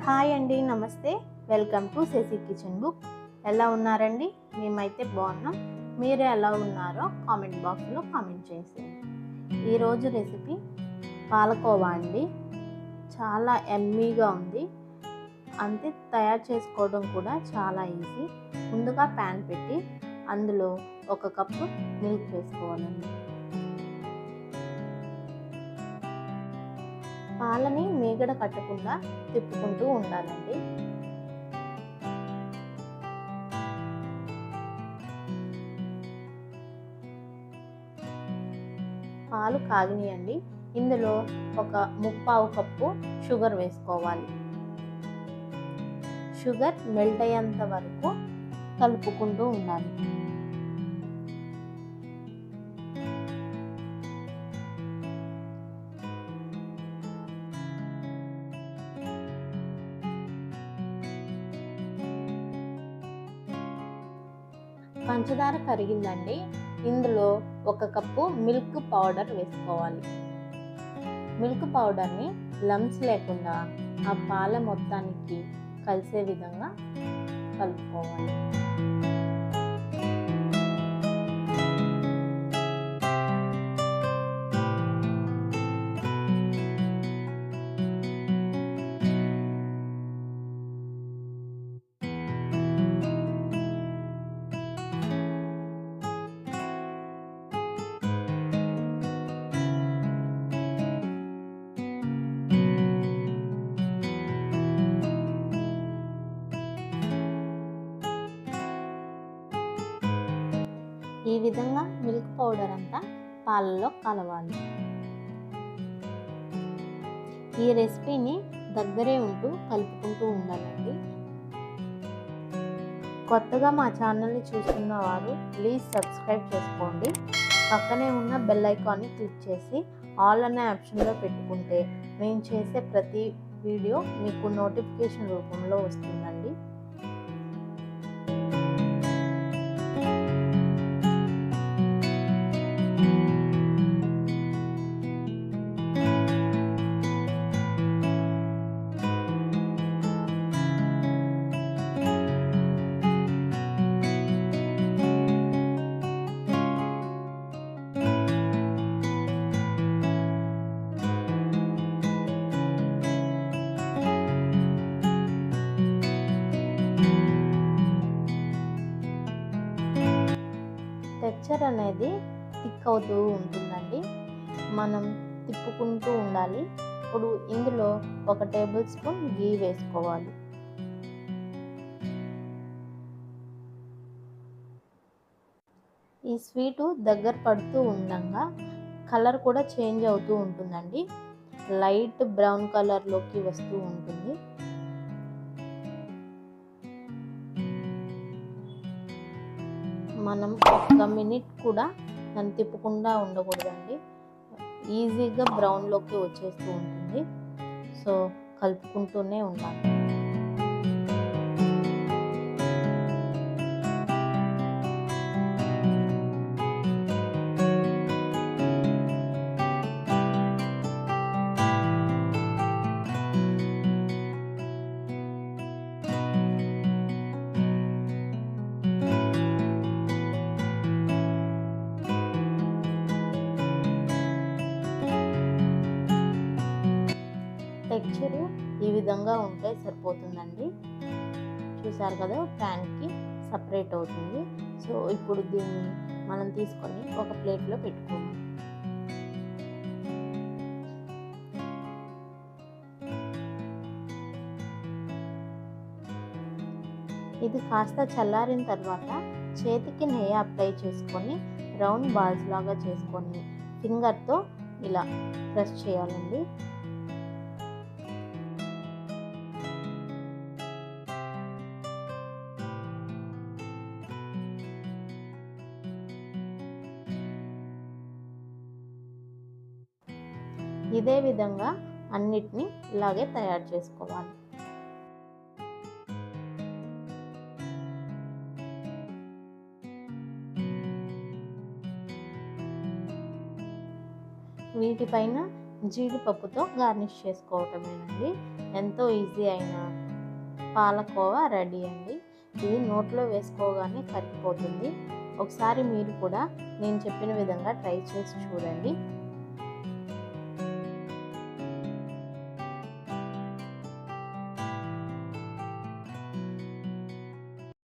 Hi అండి, నమస్తే. Welcome to Shashi kitchen book. ఎలా ఉన్నారండి? మేమైతే బాగున్నాం. మీరు ఎలా ఉన్నారో కామెంట్ బాక్స్లో కామెంట్ చేసేయండి. ఈరోజు రెసిపీ పాలకోవా అండి. చాలా ఎమ్మీగా ఉంది. అంతే, తయారు చేసుకోవడం కూడా చాలా ఈజీ. ముందుగా ప్యాన్ పెట్టి అందులో 1 కప్పు మిల్క్ వేసుకోవాలండి. పాలని మీగడ కట్టకుండా తిప్పుకుంటూ ఉండాలండి. పాలు కాగినాయండి. ఇందులో 1/4 కప్పు షుగర్ వేసుకోవాలి. షుగర్ మెల్ట్ అయ్యేంత వరకు కలుపుకుంటూ ఉండాలి. పంచదార కరిగిందండి. ఇందులో 1 కప్పు మిల్క్ పౌడర్ వేసుకోవాలి. మిల్క్ పౌడర్ని లమ్స్ లేకుండా ఆ పాల మొత్తానికి కలిసే విధంగా కలుపుకోవాలి. ఈ విధంగా మిల్క్ పౌడర్ అంతా పాలలో కలవాలి. ఈ రెసిపీని దగ్గరే ఉంటూ కలుపుకుంటూ ఉండాలండి. కొత్తగా మా ఛానల్ని చూస్తున్న వారు ప్లీజ్ సబ్స్క్రైబ్ చేసుకోండి. పక్కనే ఉన్న బెల్ ఐకాన్ని క్లిక్ చేసి ఆల్ అనే ఆప్షన్లో పెట్టుకుంటే మేము చేసే ప్రతి వీడియో మీకు నోటిఫికేషన్ రూపంలో వస్తుందండి. టెక్స్చర్ అనేది థిక్ అవుతూ ఉంటుందండి. మనం తిప్పుకుంటూ ఉండాలి. ఇప్పుడు ఇందులో 1 టేబుల్ స్పూన్ గీ వేసుకోవాలి. ఈ స్వీటు దగ్గర పడుతూ ఉండగా కలర్ కూడా చేంజ్ అవుతూ ఉంటుందండి. లైట్ బ్రౌన్ కలర్లోకి వస్తూ ఉంటుంది. మనం 1 మినిట్ కూడా దాన్ని తిప్పకుండా ఉండకూడదండి. ఈజీగా బ్రౌన్లోకి వచ్చేస్తూ ఉంటుంది. సో కలుపుకుంటూనే ఉండాలి. టెక్స్చరు ఈ విధంగా ఉంటే సరిపోతుందండి. చూసారు కదా, ప్యాన్కి సపరేట్ అవుతుంది. సో ఇప్పుడు దీన్ని మనం తీసుకొని ఒక ప్లేట్లో పెట్టుకోవాలి. ఇది కాస్త చల్లారిన తర్వాత చేతికి నెయ్యి అప్లై చేసుకొని రౌండ్ బాల్స్ లాగా చేసుకొని ఫింగర్తో ఇలా ప్రెస్ చేయాలండి. ఇదే విధంగా అన్నిటినీ ఇలాగే తయారు చేసుకోవాలి. వీటిపైన జీడిపప్పుతో గార్నిష్ చేసుకోవటమేనండి. ఎంతో ఈజీ అయిన పాలకోవా రెడీ అండి. ఇది నోట్లో వేసుకోగానే కరిగిపోతుంది. ఒకసారి మీరు కూడా నేను చెప్పిన విధంగా ట్రై చేసి చూడండి.